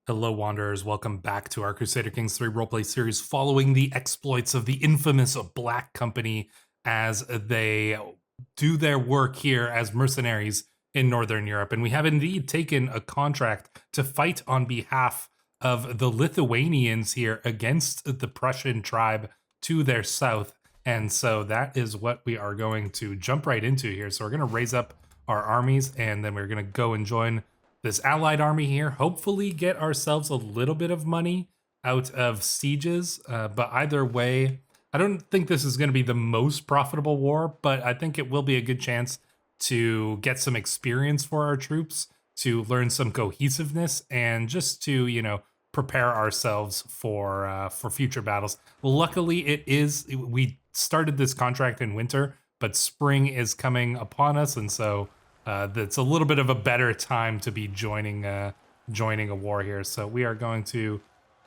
Hello, Wanderers. Welcome back to our Crusader Kings 3 roleplay series following the exploits of the infamous Black Company as they do their work here as mercenaries in Northern Europe. And we have indeed taken a contract to fight on behalf of the Lithuanians here against the Prussian tribe to their south. And so that is what we are going to jump right into here. So we're going to raise up our armies, and then we're going to go and join this allied army here, hopefully get ourselves a little bit of money out of sieges. But either way, I don't think this is going to be the most profitable war, but I think it will be a good chance to get some experience for our troops, to learn some cohesiveness, and just to, you know, prepare ourselves for future battles. Luckily, we started this contract in winter, but spring is coming upon us, and so that's a little bit of a better time to be joining a war here. So we are going to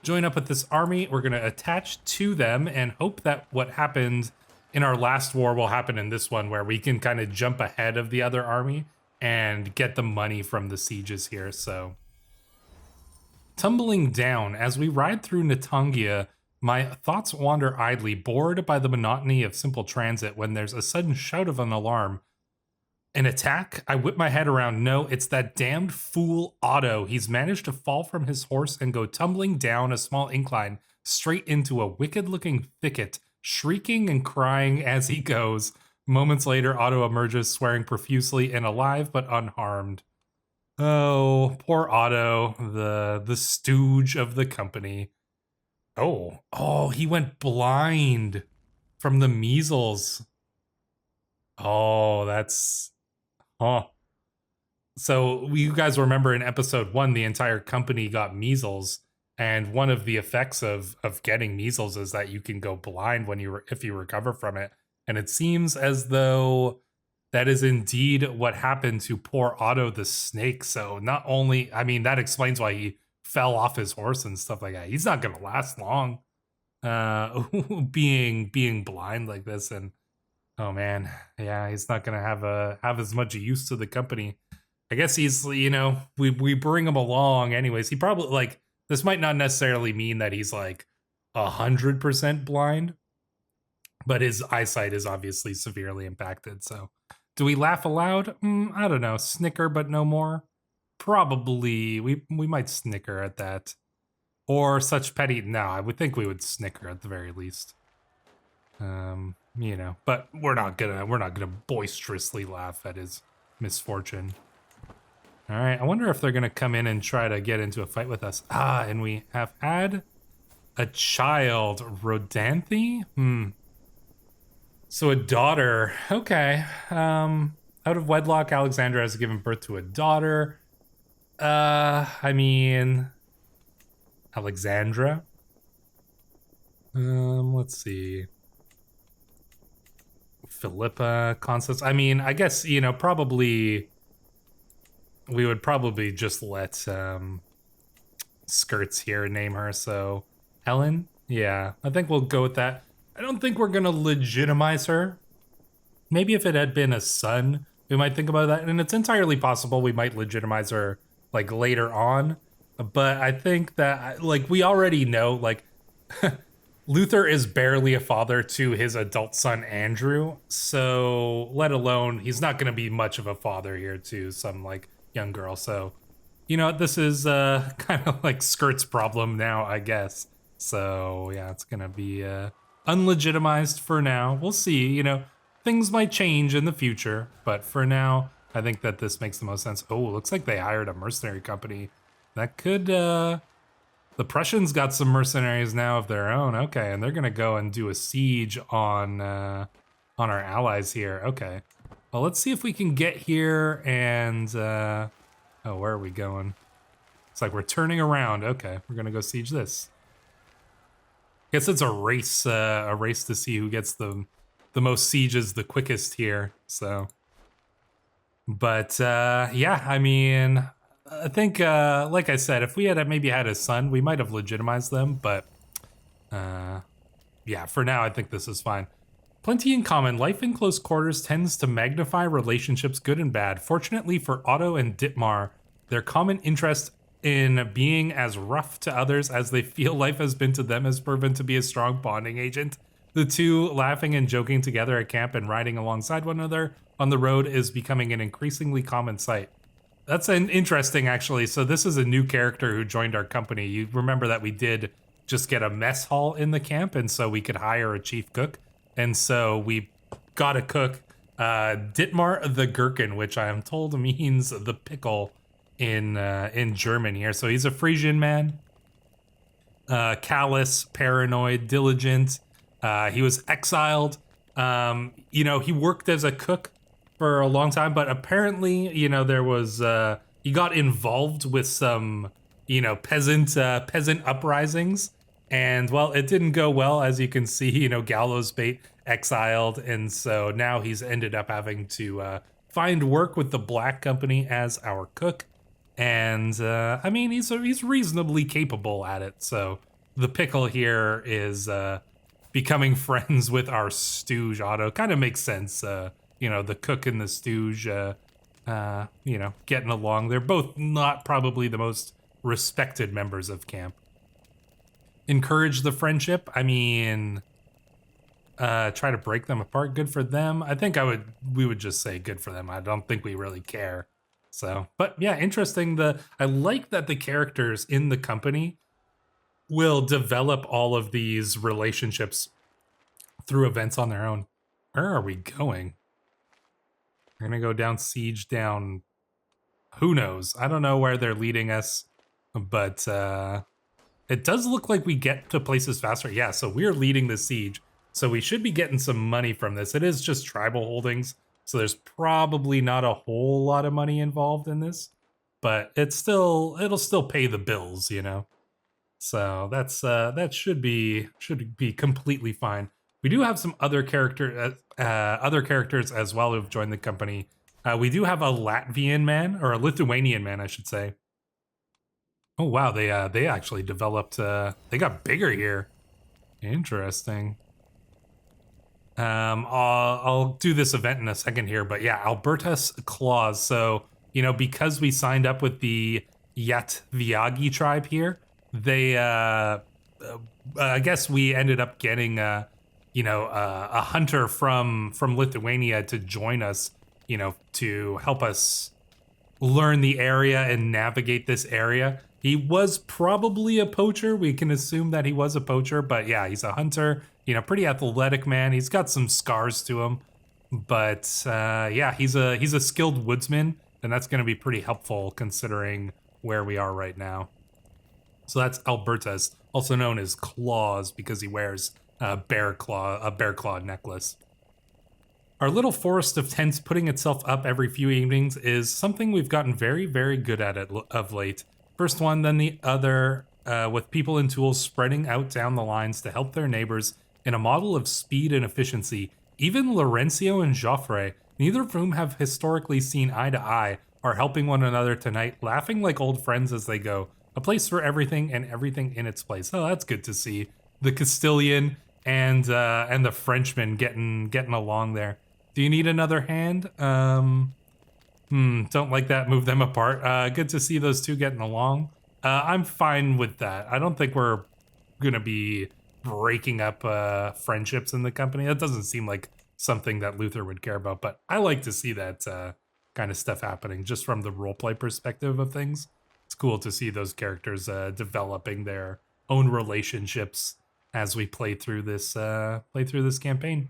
join up with this army. We're going to attach to them and hope that what happened in our last war will happen in this one, where we can kind of jump ahead of the other army and get the money from the sieges here. So tumbling down as we ride through Natangia, my thoughts wander idly, bored by the monotony of simple transit, when there's a sudden shout of an alarm. An attack? I whip my head around. No, it's that damned fool Otto. He's managed to fall from his horse and go tumbling down a small incline straight into a wicked-looking thicket, shrieking and crying as he goes. Moments later, Otto emerges, swearing profusely and alive but unharmed. Oh, poor Otto, the stooge of the company. Oh, he went blind from the measles. Oh, that's... Oh, so you guys remember in episode 1, the entire company got measles, and one of the effects of getting measles is that you can go blind when if you recover from it. And it seems as though that is indeed what happened to poor Otto the snake. So not only, I mean, that explains why he fell off his horse and stuff like that. He's not going to last long, being blind like this. And oh man, yeah, he's not gonna have as much use to the company. I guess he's, you know, we bring him along anyways. He probably, like, this might not necessarily mean that he's like 100% blind, but his eyesight is obviously severely impacted. So, do we laugh aloud? I don't know. Snicker, but no more. Probably we might snicker at that, or such petty. No, I would think we would snicker at the very least. You know, but we're not gonna boisterously laugh at his misfortune. All right, I wonder if they're gonna come in and try to get into a fight with us. And we have had a child, Rodanthe. So a daughter. Okay. Out of wedlock, Alexandra has given birth to a daughter. I mean, Alexandra. Let's see. Philippa, Constance. I mean, I guess, you know, probably we would probably just let Skirts here name her. So Helen, yeah, I think we'll go with that. I don't think we're gonna legitimize her. Maybe if it had been a son, we might think about that, and it's entirely possible we might legitimize her like later on. But I think that, like, we already know, like Luther is barely a father to his adult son, Andrew. So let alone, he's not going to be much of a father here to some, like, young girl. So, you know, this is kind of like Skirt's problem now, I guess. So, yeah, it's going to be unlegitimized for now. We'll see, you know, things might change in the future. But for now, I think that this makes the most sense. Oh, looks like they hired a mercenary company. That could... The Prussians got some mercenaries now of their own. Okay, and they're gonna go and do a siege on our allies here. Okay, well, let's see if we can get here and oh, where are we going? It's like we're turning around. Okay, we're gonna go siege this. Guess it's a race to see who gets the most sieges the quickest here. So, but yeah, I mean, I think, like I said, if we had maybe had a son, we might have legitimized them, but yeah, for now, I think this is fine. Plenty in common. Life in close quarters tends to magnify relationships, good and bad. Fortunately for Otto and Dittmar, their common interest in being as rough to others as they feel life has been to them has proven to be a strong bonding agent. The two laughing and joking together at camp and riding alongside one another on the road is becoming an increasingly common sight. That's an interesting, actually. So this is a new character who joined our company. You remember that we did just get a mess hall in the camp, and so we could hire a chief cook. And so we got a cook, Dittmar the Gherkin, which I am told means the pickle in German here. So he's a Frisian man, callous, paranoid, diligent. He was exiled. He worked as a cook for a long time, but apparently, there was he got involved with some, peasant uprisings, and well, it didn't go well, as you can see. Gallows bait, exiled, and so now he's ended up having to find work with the Black Company as our cook. And he's reasonably capable at it. So the pickle here is becoming friends with our stooge Otto. Kind of makes sense. The cook and the stooge, getting along. They're both not probably the most respected members of camp. Encourage the friendship. Try to break them apart. Good for them. I think we would just say good for them. I don't think we really care. So, but yeah, interesting. I like that the characters in the company will develop all of these relationships through events on their own. Where are we going? We're gonna go down siege down. Who knows? I don't know where they're leading us, but it does look like we get to places faster. Yeah, so we're leading the siege. So we should be getting some money from this. It is just tribal holdings, so there's probably not a whole lot of money involved in this, but it'll still pay the bills, So that should be completely fine. We do have some other characters as well who've joined the company. We do have a Latvian man, or a Lithuanian man, I should say. Oh wow, they actually developed. They got bigger here. Interesting. I'll do this event in a second here, but yeah, Albertus Clause. So, because we signed up with the Yatviagi tribe here, they, I guess we ended up getting, a hunter from Lithuania to join us, to help us learn the area and navigate this area. He was probably a poacher. We can assume that he was a poacher, but yeah, he's a hunter. Pretty athletic man. He's got some scars to him, but yeah, he's a skilled woodsman, and that's going to be pretty helpful considering where we are right now. So that's Albertus, also known as Claws, because he wears a bear claw necklace. Our little forest of tents putting itself up every few evenings is something we've gotten very, very good at it of late. First one, then the other, with people and tools spreading out down the lines to help their neighbors in a model of speed and efficiency. Even Laurencio and Joffre, neither of whom have historically seen eye to eye, are helping one another tonight, laughing like old friends as they go. A place for everything and everything in its place. Oh, that's good to see. The Castilian and the Frenchman getting along there. Do you need another hand? Don't like that. Move them apart. Good to see those two getting along. I'm fine with that. I don't think we're gonna be breaking up friendships in the company. That doesn't seem like something that Luther would care about, but I like to see that kind of stuff happening just from the roleplay perspective of things. It's cool to see those characters developing their own relationships as we play through this campaign.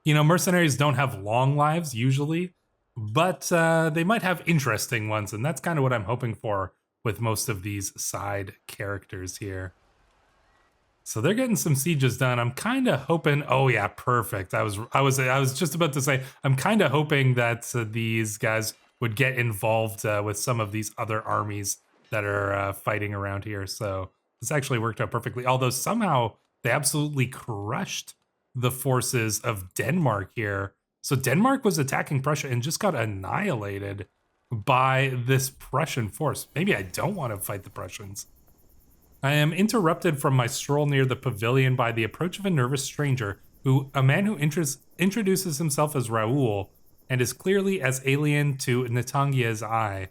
Mercenaries don't have long lives usually, but they might have interesting ones, and that's kind of what I'm hoping for with most of these side characters here. So they're getting some sieges done. I'm kind of hoping. Oh yeah, perfect. I was just about to say I'm kind of hoping that these guys would get involved with some of these other armies that are fighting around here. So this actually worked out perfectly. Although somehow they absolutely crushed the forces of Denmark here. So Denmark was attacking Prussia and just got annihilated by this Prussian force. Maybe I don't want to fight the Prussians. I am interrupted from my stroll near the pavilion by the approach of a nervous stranger, a man who introduces himself as Raoul and is clearly as alien to Natangia as I.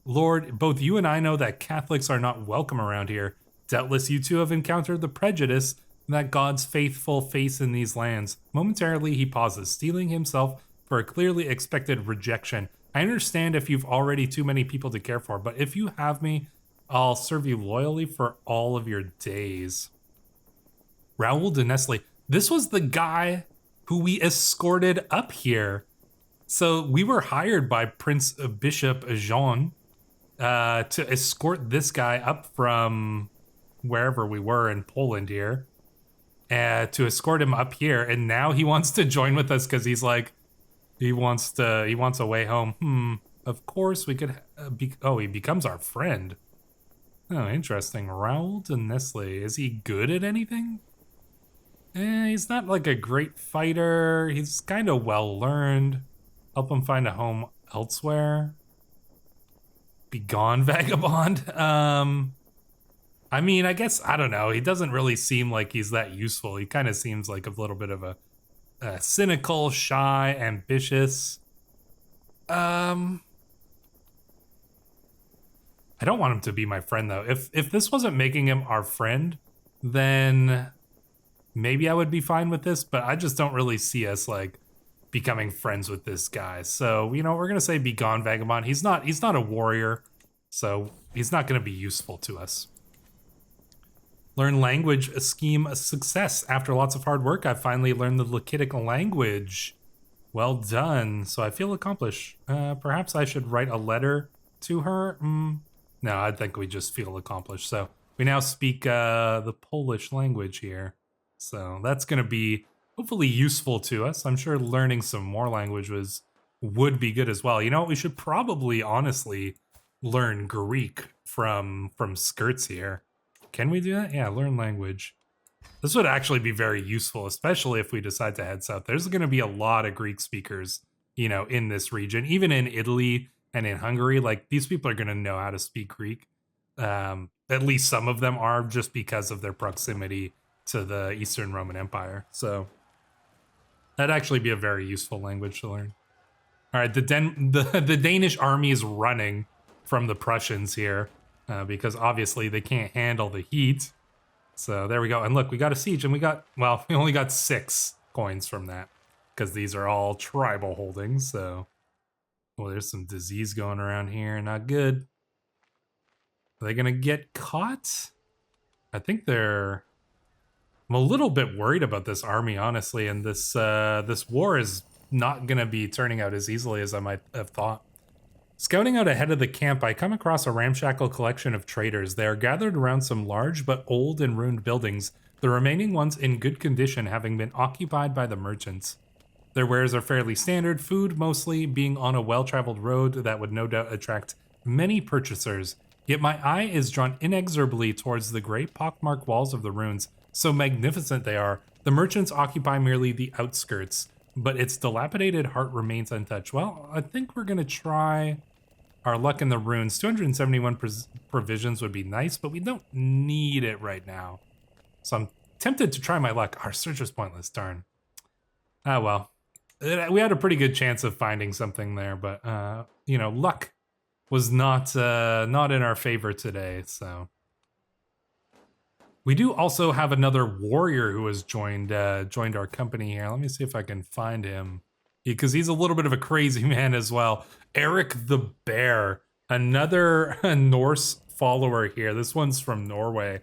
Lord, both you and I know that Catholics are not welcome around here. Doubtless you too have encountered the prejudice that God's faithful face in these lands. Momentarily, he pauses, steeling himself for a clearly expected rejection. I understand if you've already too many people to care for, but if you have me, I'll serve you loyally for all of your days. Raoul de Nestle. This was the guy who we escorted up here. So we were hired by Prince Bishop Jean to escort this guy up from wherever we were in Poland here, to escort him up here. And now he wants to join with us because he's like, he wants a way home. Of course we could. He becomes our friend. Oh, interesting. Raoul de Nestle. Is he good at anything? He's not like a great fighter. He's kind of well learned. Help him find a home elsewhere. Begone, vagabond. I mean, I guess, I don't know. He doesn't really seem like he's that useful. He kind of seems like a little bit of a cynical, shy, ambitious. I don't want him to be my friend, though. If this wasn't making him our friend, then maybe I would be fine with this, but I just don't really see us, like, becoming friends with this guy. So, you know, we're gonna say begone, vagabond. He's not a warrior, so he's not gonna be useful to us. Learn language, a scheme, a success. After lots of hard work, I finally learned the Lakhitic language. Well done. So I feel accomplished. Perhaps I should write a letter to her? No, I think we just feel accomplished. So we now speak the Polish language here. So that's going to be hopefully useful to us. I'm sure learning some more languages would be good as well. You know what? We should probably honestly learn Greek from Skirts here. Can we do that? Yeah, learn language. This would actually be very useful, especially if we decide to head south. There's going to be a lot of Greek speakers, you know, in this region. Even in Italy and in Hungary, like, these people are going to know how to speak Greek. At least some of them are, just because of their proximity to the Eastern Roman Empire. So that'd actually be a very useful language to learn. All right, the Danish army is running from the Prussians here. Because obviously they can't handle the heat. So there we go. And look, we got a siege, and we only got 6 coins from that, because these are all tribal holdings. So, well, there's some disease going around here. Not good. Are they gonna get caught? I think they're... I'm a little bit worried about this army, honestly, and this war is not gonna be turning out as easily as I might have thought. Scouting out ahead of the camp, I come across a ramshackle collection of traders. They are gathered around some large but old and ruined buildings, the remaining ones in good condition having been occupied by the merchants. Their wares are fairly standard, food mostly, being on a well-traveled road that would no doubt attract many purchasers. Yet my eye is drawn inexorably towards the great pockmarked walls of the ruins. So magnificent they are. The merchants occupy merely the outskirts, but its dilapidated heart remains untouched. Well, I think we're going to try our luck in the ruins. 271 provisions would be nice, but we don't need it right now. So I'm tempted to try my luck. Our search was pointless, darn. Ah, well. We had a pretty good chance of finding something there, but, you know, luck was not in our favor today, so. We do also have another warrior who has joined our company here. Let me see if I can find him, because he's a little bit of a crazy man as well. Eric the Bear, another Norse follower here. This one's from Norway.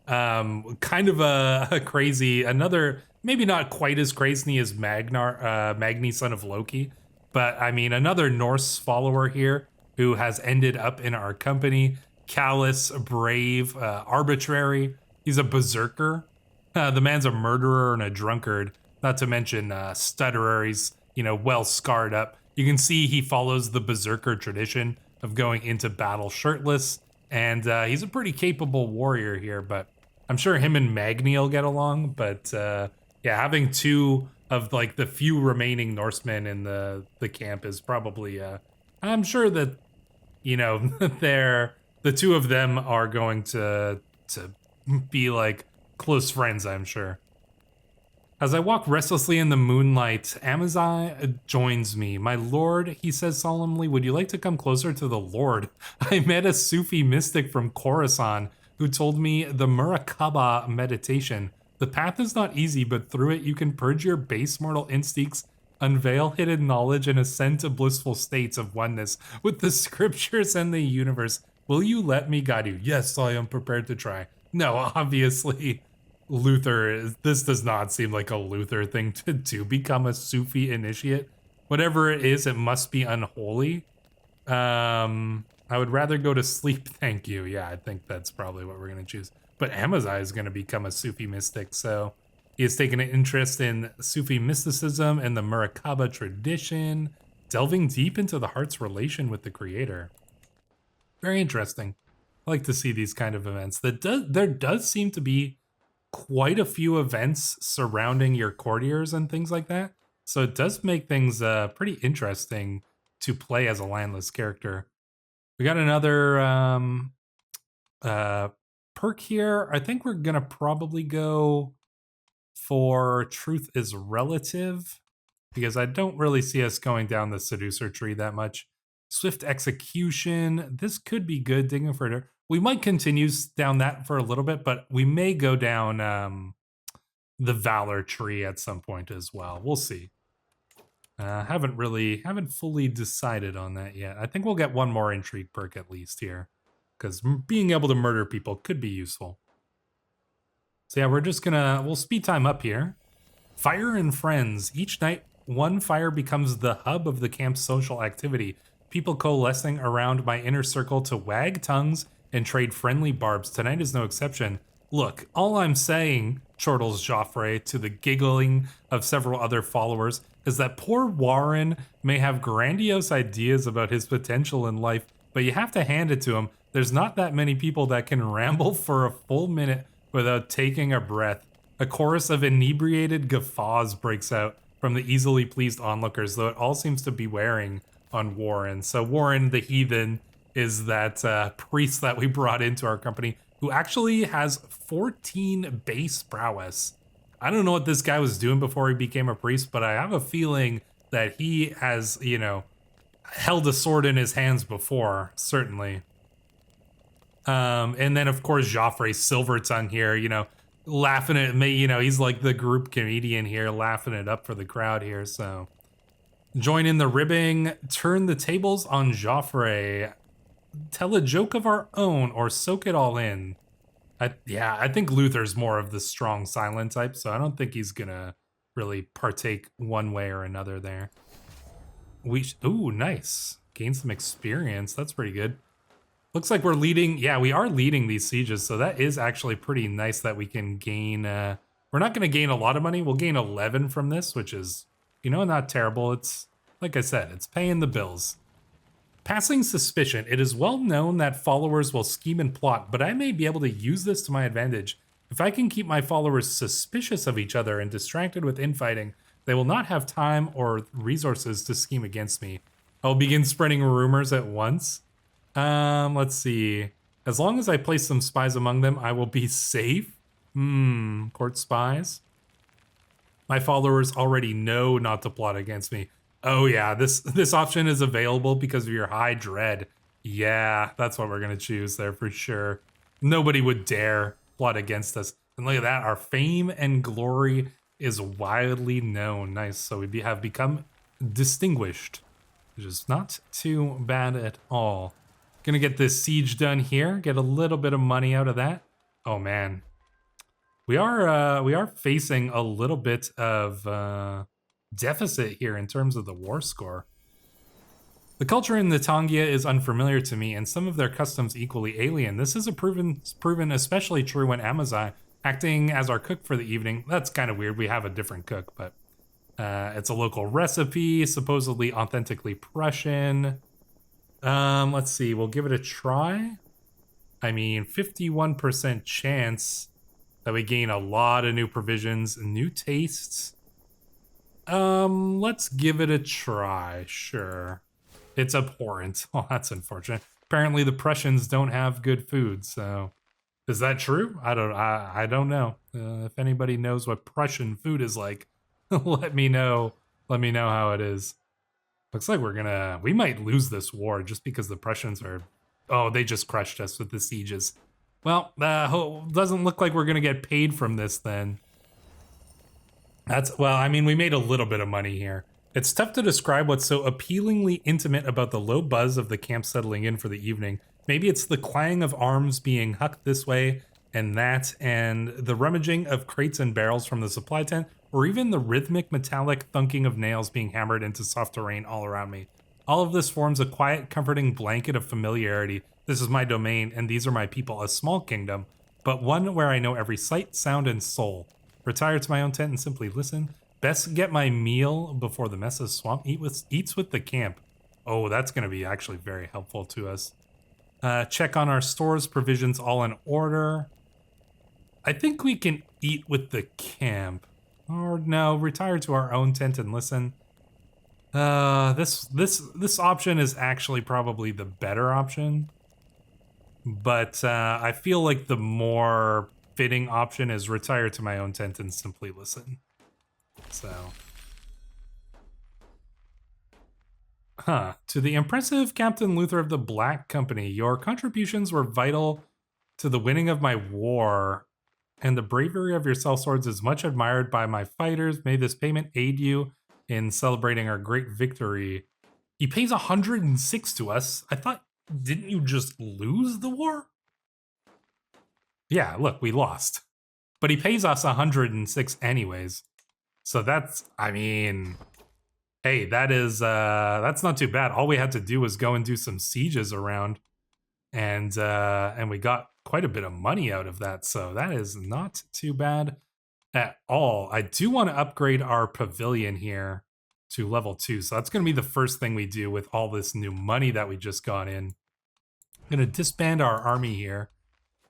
Kind of a crazy, another, maybe not quite as crazy as Magni, son of Loki, but I mean, another Norse follower here who has ended up in our company. Callous, brave, arbitrary. He's a berserker. The man's a murderer and a drunkard, not to mention stutterer. He's, you know, well scarred up. You can see he follows the berserker tradition of going into battle shirtless, and he's a pretty capable warrior here, but I'm sure him and Magni will get along. But yeah, having 2 of like the few remaining Norsemen in the camp is probably, I'm sure that, you know, the 2 of them are going to be like close friends, I'm sure. As I walk restlessly in the moonlight, Amazai joins me. My lord, he says solemnly, would you like to come closer to the Lord? I met a Sufi mystic from Khorasan who told me the Muraqaba meditation. The path is not easy, but through it you can purge your base mortal instincts, unveil hidden knowledge, and ascend to blissful states of oneness with the scriptures and the universe. Will you let me guide you? Yes, I am prepared to try. No, obviously. Luther, this does not seem like a Luther thing to do, become a Sufi initiate. Whatever it is, it must be unholy. I would rather go to sleep, thank you. Yeah, I think that's probably what we're going to choose. But Amazai is going to become a Sufi mystic, so he has taken an interest in Sufi mysticism and the Muraqaba tradition, delving deep into the heart's relation with the creator. Very interesting. I like to see these kind of events. There does seem to be quite a few events surrounding your courtiers and things like that. So it does make things pretty interesting to play as a landless character. We got another perk here. I think we're going to probably go for Truth is Relative, because I don't really see us going down the Seducer tree that much. Swift Execution. This could be good. Digging further. We might continue down that for a little bit, but we may go down the Valor tree at some point as well. We'll see. Haven't fully decided on that yet. I think we'll get one more intrigue perk at least here, because being able to murder people could be useful. So yeah, we'll speed time up here. Fire and Friends. Each night, one fire becomes the hub of the camp's social activity. People coalescing around my inner circle to wag tongues and trade friendly barbs. Tonight is no exception. Look, all I'm saying, chortles Joffrey to the giggling of several other followers, is that poor Warren may have grandiose ideas about his potential in life, but you have to hand it to him. There's not that many people that can ramble for a full minute without taking a breath. A chorus of inebriated guffaws breaks out from the easily pleased onlookers, though it all seems to be wearing on Warren. So Warren the Heathen is that priest that we brought into our company, who actually has 14 base prowess. I don't know what this guy was doing before he became a priest, but I have a feeling that he has, held a sword in his hands before, certainly. And then, of course, Joffrey Silvertongue here, laughing at me. He's like the group comedian here, laughing it up for the crowd here. So join in the ribbing, turn the tables on Joffrey, tell a joke of our own, or soak it all in. I think Luther's more of the strong silent type, so I don't think he's gonna really partake one way or another there. Ooh, nice. Gain some experience. That's pretty good. Looks like we're leading. Yeah, we are leading these sieges, so that is actually pretty nice that we can gain. We're not going to gain a lot of money. We'll gain 11 from this, which is, not terrible. It's, like I said, it's paying the bills. Passing suspicion. It is well known that followers will scheme and plot, but I may be able to use this to my advantage. If I can keep my followers suspicious of each other and distracted with infighting, they will not have time or resources to scheme against me. I'll begin spreading rumors at once. Let's see. As long as I place some spies among them, I will be safe. Court spies. My followers already know not to plot against me. Oh yeah, this option is available because of your high dread. Yeah, that's what we're gonna choose there for sure. Nobody would dare plot against us. And look at that, our fame and glory is widely known. Nice, so we have become distinguished, which is not too bad at all. Gonna get this siege done here, get a little bit of money out of that. Oh man, we are facing a little bit of deficit here in terms of the war score. The culture in the Tongia is unfamiliar to me, and some of their customs equally alien. This is proven especially true when Amazai, acting as our cook for the evening. That's kind of weird. We have a different cook, but it's a local recipe, supposedly authentically Prussian. Let's see. We'll give it a try. I mean, 51% chance that we gain a lot of new provisions, new tastes. Let's give it a try. Sure. It's abhorrent. Oh, that's unfortunate. Apparently the Prussians don't have good food, so Is that true? I don't know. If anybody knows what Prussian food is like, let me know. Let me know how it is. Looks like we might lose this war just because the Prussians are, oh, they just crushed us with the sieges. Well, doesn't look like we're gonna get paid from this then. Well, I mean, we made a little bit of money here. It's tough to describe what's so appealingly intimate about the low buzz of the camp settling in for the evening. Maybe it's the clang of arms being hucked this way and that, and the rummaging of crates and barrels from the supply tent, or even the rhythmic metallic thunking of nails being hammered into soft terrain all around me. All of this forms a quiet, comforting blanket of familiarity. This is my domain, and these are my people, a small kingdom, but one where I know every sight, sound, and soul. Retire to my own tent and simply listen. Best get my meal before the mess of swamp eats with the camp. Oh, that's going to be actually very helpful to us. Check on our stores, provisions all in order. I think we can eat with the camp. Or no, retire to our own tent and listen. This option is actually probably the better option. But I feel like the more fitting option is retire to my own tent and simply listen. So. To the impressive Captain Luther of the Black Company, your contributions were vital to the winning of my war, and the bravery of your sellswords is much admired by my fighters. May this payment aid you in celebrating our great victory. He pays 106 to us. I thought, didn't you just lose the war? Yeah, look, we lost. But he pays us 106 anyways. So that's, I mean, hey, that's not too bad. All we had to do was go and do some sieges around, and we got quite a bit of money out of that. So that is not too bad at all. I do want to upgrade our pavilion here to level 2. So that's going to be the first thing we do with all this new money that we just got in. I'm going to disband our army here.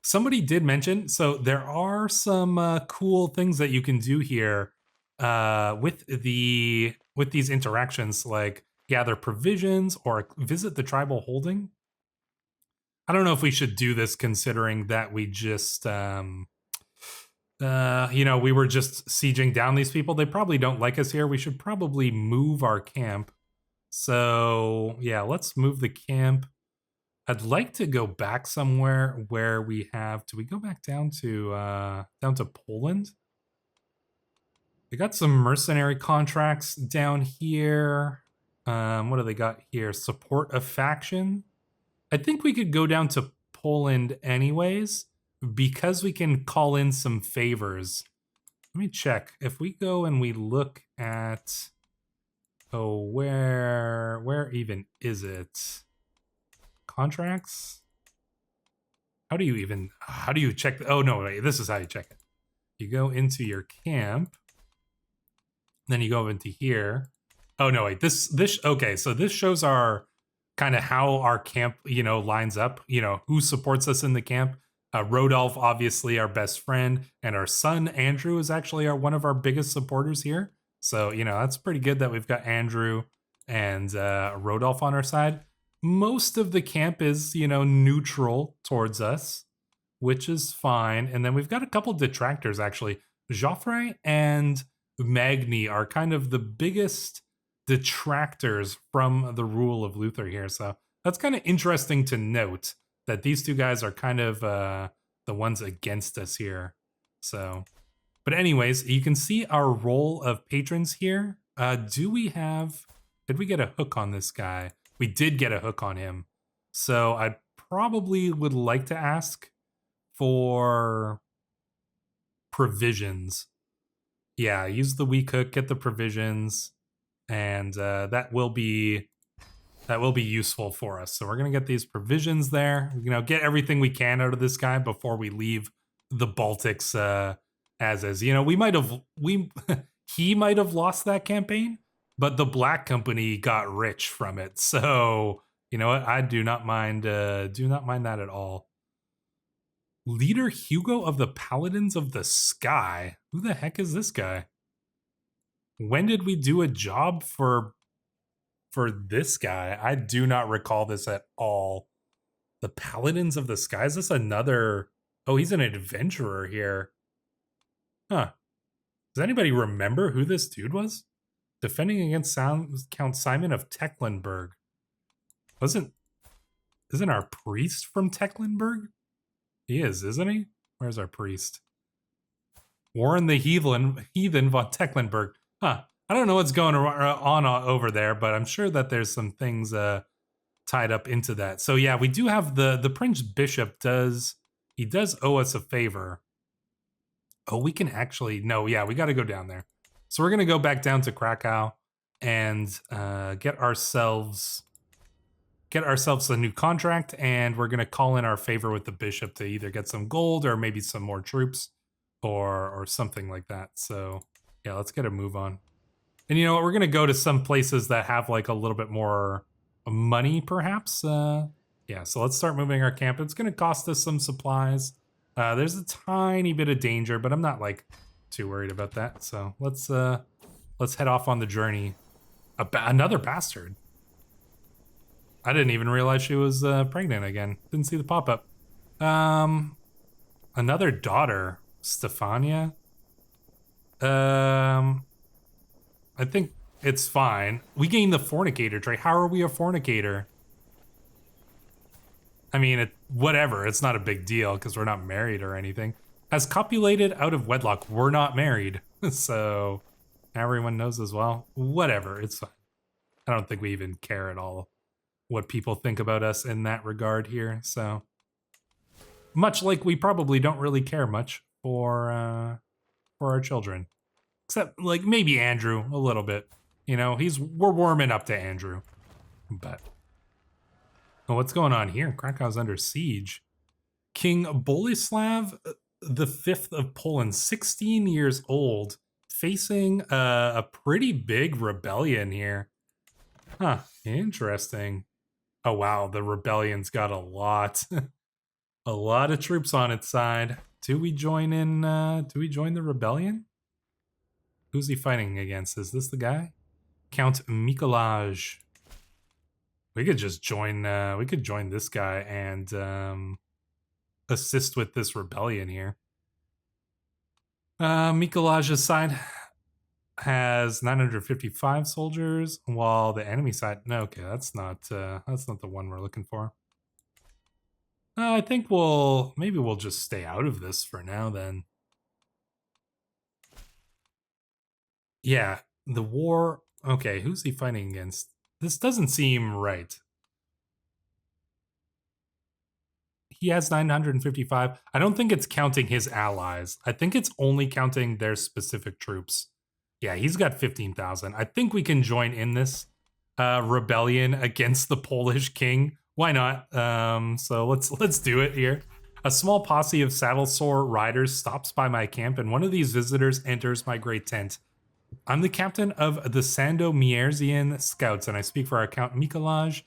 Somebody did mention, so there are some cool things that you can do here with these interactions, like gather provisions or visit the tribal holding. I don't know if we should do this considering that we just we were just sieging down these people. They probably don't like us here. We should probably move our camp. So yeah, let's move the camp. I'd like to go back somewhere where we have. Do we go back down to Poland? They got some mercenary contracts down here. What do they got here? Support a faction. I think we could go down to Poland anyways, because we can call in some favors. Let me check. If we go and we look at, where even is it? Contracts? How do you check? Oh, no, wait, this is how you check it. You go into your camp, then you go into here. Oh, no, wait, okay, so this shows our kind of how our camp, lines up, who supports us in the camp. Rodolph, obviously our best friend, and our son, Andrew, is actually one of our biggest supporters here. So, that's pretty good that we've got Andrew and Rodolph on our side. Most of the camp is, neutral towards us, which is fine. And then we've got a couple detractors, actually. Joffre and Magni are kind of the biggest detractors from the rule of Luther here. So that's kind of interesting to note that these two guys are kind of the ones against us here. So, but anyways, you can see our role of patrons here. Did we get a hook on this guy? We did get a hook on him. So I probably would like to ask for provisions. Yeah, use the weak hook, get the provisions, and that will be useful for us. So we're gonna get these provisions there. Get everything we can out of this guy before we leave the Baltics as is. He might have lost that campaign, but the Black Company got rich from it. So, you know what? I do not mind that at all. Leader Hugo of the Paladins of the Sky. Who the heck is this guy? When did we do a job for this guy? I do not recall this at all. The Paladins of the Sky? Is this another Oh, he's an adventurer here. Huh. Does anybody remember who this dude was? Defending against Count Simon of Tecklenburg. Isn't our priest from Tecklenburg? He is, isn't he? Where's our priest? Warren the Heathen von Tecklenburg. Huh. I don't know what's going on over there, but I'm sure that there's some things tied up into that. So yeah, we do have the Prince Bishop does owe us a favor. Oh, we can actually no, yeah, we got to go down there. So we're gonna go back down to Krakow and get ourselves a new contract, and we're gonna call in our favor with the bishop to either get some gold or maybe some more troops or something like that. So yeah, let's get a move on. And you know what, we're gonna go to some places that have like a little bit more money, perhaps. Yeah, so let's start moving our camp. It's gonna cost us some supplies. There's a tiny bit of danger, but I'm not like too worried about that. So let's head off on the journey. Another bastard. I didn't even realize she was pregnant again. Didn't see the pop-up. Another daughter, Stefania. I think it's fine. We gained the fornicator trait. How are we a fornicator? I mean, whatever. It's not a big deal because we're not married or anything. As copulated out of wedlock, we're not married. So everyone knows as well. Whatever, it's fine. I don't think we even care at all what people think about us in that regard here. So much like we probably don't really care much for our children. Except like maybe Andrew a little bit. You know, we're warming up to Andrew. But oh, what's going on here? Krakow's under siege. King Boleslav the Fifth of Poland, 16 years old, facing a pretty big rebellion here. Huh, interesting. Oh wow, the rebellion's got a lot. A lot of troops on its side. Do we join the rebellion? Who's he fighting against? Is this the guy? Count Mikolaj. We could just join this guy and assist with this rebellion here. Mikolaj's side has 955 soldiers, while the enemy side, no, okay, that's not the one we're looking for. I think maybe we'll just stay out of this for now then. Yeah, the war, okay, who's he fighting against? This doesn't seem right. He has 955. I don't think it's counting his allies. I think it's only counting their specific troops. Yeah, he's got 15,000. I think we can join in this rebellion against the Polish king. Why not? So let's do it here. A small posse of saddle-sore riders stops by my camp, and one of these visitors enters my great tent. I'm the captain of the Sandomierzian Scouts, and I speak for our Count Mikolaj.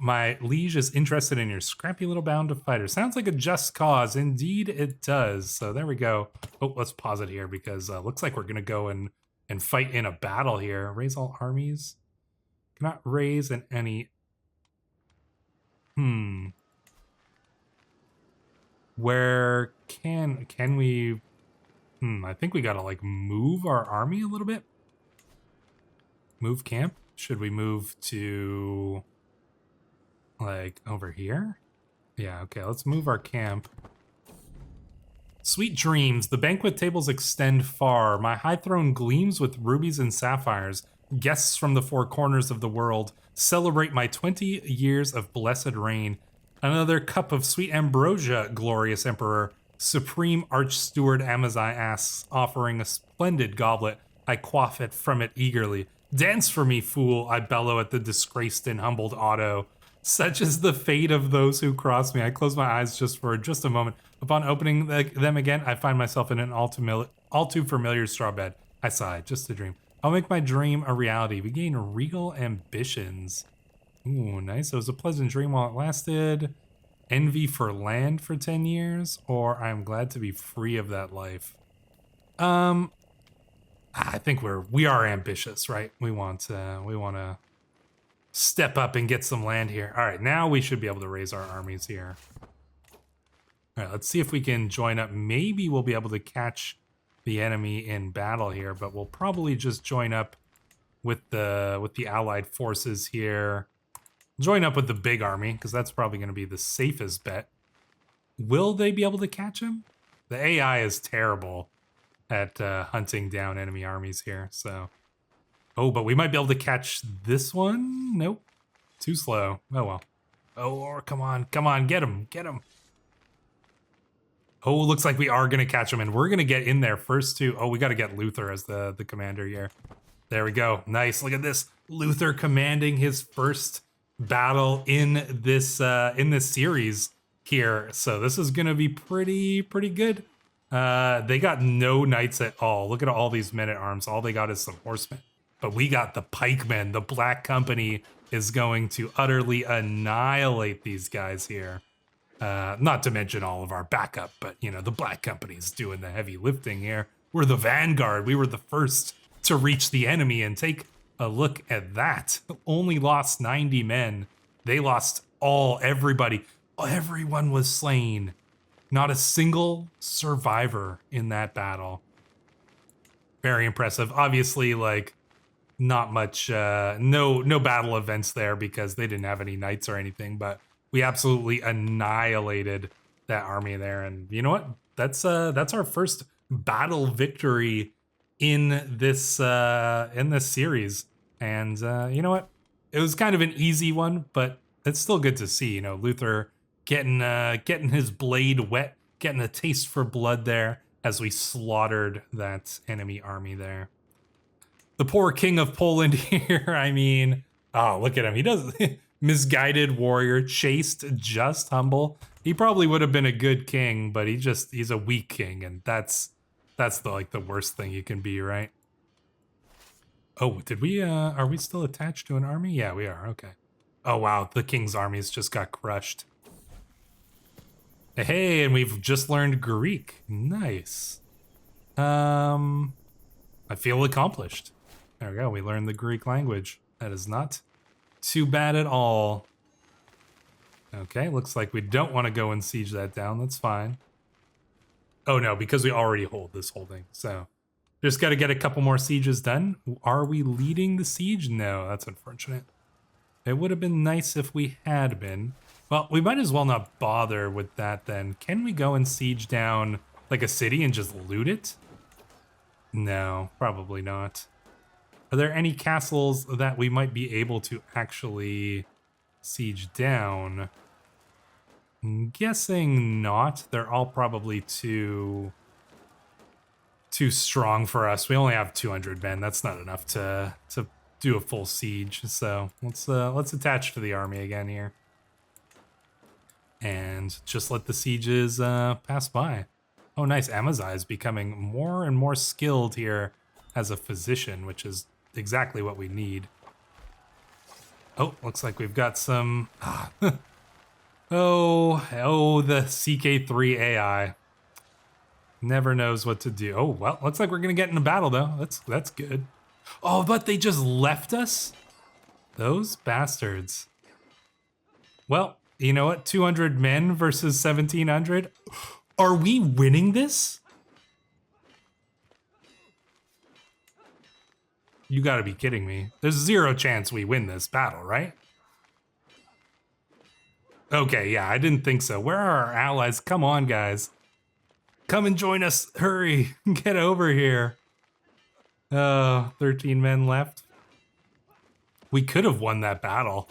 My liege is interested in your scrappy little band of fighters. Sounds like a just cause. Indeed, it does. So there we go. Oh, let's pause it here because looks like we're going to go and fight in a battle here. Raise all armies. Cannot raise in any... Where can we... I think we got to like move our army a little bit. Move camp? Should we move to... like over here? Yeah, okay, let's move our camp. Sweet dreams, the banquet tables extend far. My high throne gleams with rubies and sapphires. Guests from the four corners of the world celebrate my 20 years of blessed reign. Another cup of sweet ambrosia, glorious emperor. Supreme Archsteward Amazai asks, offering a splendid goblet. I quaff it from it eagerly. Dance for me, fool, I bellow at the disgraced and humbled Otto. Such is the fate of those who cross me. I close my eyes just a moment. Upon opening them again, I find myself in an all too familiar straw bed. I sigh, just a dream. I'll make my dream a reality. We gain regal ambitions. Ooh, nice. It was a pleasant dream while it lasted. Envy for land for 10 years, or I'm glad to be free of that life. I think we are ambitious, right? We want to step up and get some land here. All right, now we should be able to raise our armies here. All right, let's see if we can join up. Maybe we'll be able to catch the enemy in battle here, but we'll probably just join up with the allied forces here. Join up with the big army, because that's probably going to be the safest bet. Will they be able to catch him? The AI is terrible at hunting down enemy armies here, so... Oh, but we might be able to catch this one? Nope. Too slow. Oh, well. Oh, come on, get him, get him. Oh, looks like we are going to catch him, and we're going to get in there first, too. Oh, we got to get Luther as the commander here. There we go. Nice. Look at this. Luther commanding his first battle in this series here. So this is going to be pretty good. They got no knights at all. Look at all these men-at-arms. All they got is some horsemen. But we got the pikemen. The Black Company is going to utterly annihilate these guys here. Not to mention all of our backup, but, you know, the Black Company's doing the heavy lifting here. We're the vanguard. We were the first to reach the enemy, and take a look at that. Only lost 90 men. They lost everybody. Everyone was slain. Not a single survivor in that battle. Very impressive. Obviously, like, not much, no battle events there because they didn't have any knights or anything, but we absolutely annihilated that army there. And you know what? That's our first battle victory in this series. And you know what? It was kind of an easy one, but it's still good to see. You know, Luther getting his blade wet, getting a taste for blood there as we slaughtered that enemy army there. The poor king of Poland here. I mean, oh, look at him. He does misguided warrior, chaste, just, humble. He probably would have been a good king, but he's a weak king, and that's the worst thing you can be, right? Oh, did we are we still attached to an army? Yeah, we are. Okay. Oh wow, the king's armies just got crushed. Hey, and we've just learned Greek. Nice. I feel accomplished. There we go. We learned the Greek language. That is not too bad at all. Okay, looks like we don't want to go and siege that down. That's fine. Oh no, because we already hold this holding. So just got to get a couple more sieges done. Are we leading the siege? No, that's unfortunate. It would have been nice if we had been. Well, we might as well not bother with that then. Can we go and siege down like a city and just loot it? No, probably not. Are there any castles that we might be able to actually siege down? I'm guessing not. They're all probably too strong for us. We only have 200 men. That's not enough to do a full siege. So let's attach to the army again here, and just let the sieges pass by. Oh, nice. Amaziah is becoming more and more skilled here as a physician, which is exactly what we need. Oh, looks like we've got some... oh, the CK3 AI. Never knows what to do. Oh, well, looks like we're going to get in a battle, though. That's good. Oh, but they just left us? Those bastards. Well, you know what? 200 men versus 1,700? Are we winning this? You gotta be kidding me. There's zero chance we win this battle, right? Okay, yeah, I didn't think so. Where are our allies? Come on, guys. Come and join us. Hurry. Get over here. Oh, 13 men left. We could have won that battle.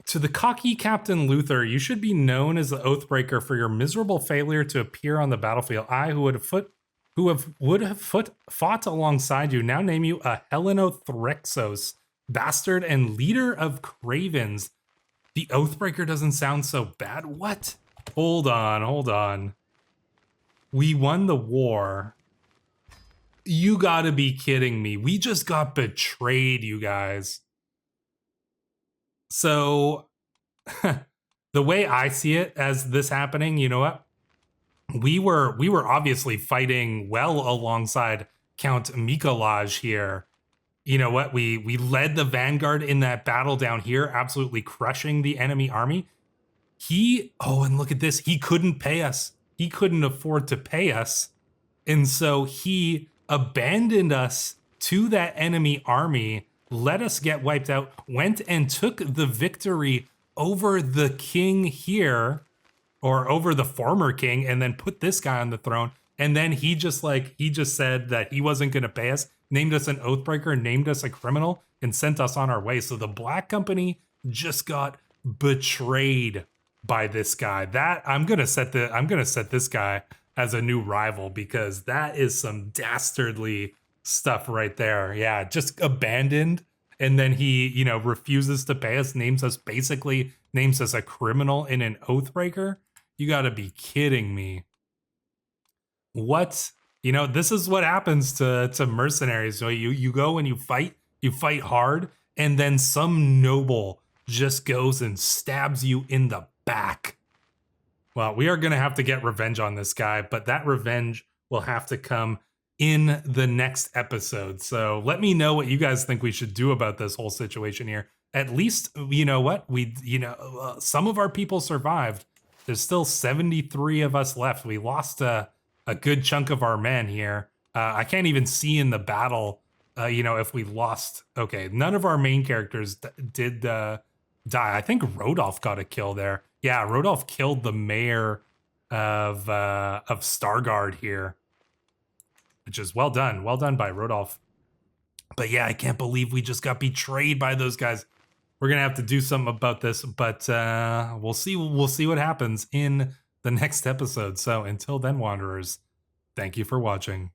To the cocky Captain Luther, you should be known as the Oathbreaker for your miserable failure to appear on the battlefield. I, who would have fought alongside you, now name you a Hellenothrexos, bastard and leader of cravens. The Oathbreaker doesn't sound so bad. What? Hold on. We won the war. You gotta be kidding me. We just got betrayed, you guys. So, the way I see it as this happening, you know what? We were obviously fighting well alongside Count Mikolaj here. you know what? We led the vanguard in that battle down here, absolutely crushing the enemy army. And look at this. He couldn't pay us. He couldn't afford to pay us. And so he abandoned us to that enemy army, let us get wiped out, went and took the victory over the king here, or over the former king, and then put this guy on the throne. And then he just said that he wasn't going to pay us, named us an oathbreaker, named us a criminal, and sent us on our way. So the Black Company just got betrayed by this guy. That I'm gonna set this guy as a new rival, because that is some dastardly stuff right there. Yeah, just abandoned, and then he, refuses to pay us, names us a criminal and an oathbreaker. You got to be kidding me. What? This is what happens to mercenaries. So you go and you fight hard, and then some noble just goes and stabs you in the back. Well, we are going to have to get revenge on this guy, but that revenge will have to come in the next episode. So let me know what you guys think we should do about this whole situation here. At least, you know what? Some of our people survived. There's still 73 of us left. We lost a good chunk of our men here. I can't even see in the battle, if we lost. Okay, none of our main characters did die. I think Rodolph got a kill there. Yeah, Rodolph killed the mayor of Stargard here, which is well done. Well done by Rodolph. But yeah, I can't believe we just got betrayed by those guys. We're gonna have to do something about this, but we'll see. We'll see what happens in the next episode. So until then, Wanderers, thank you for watching.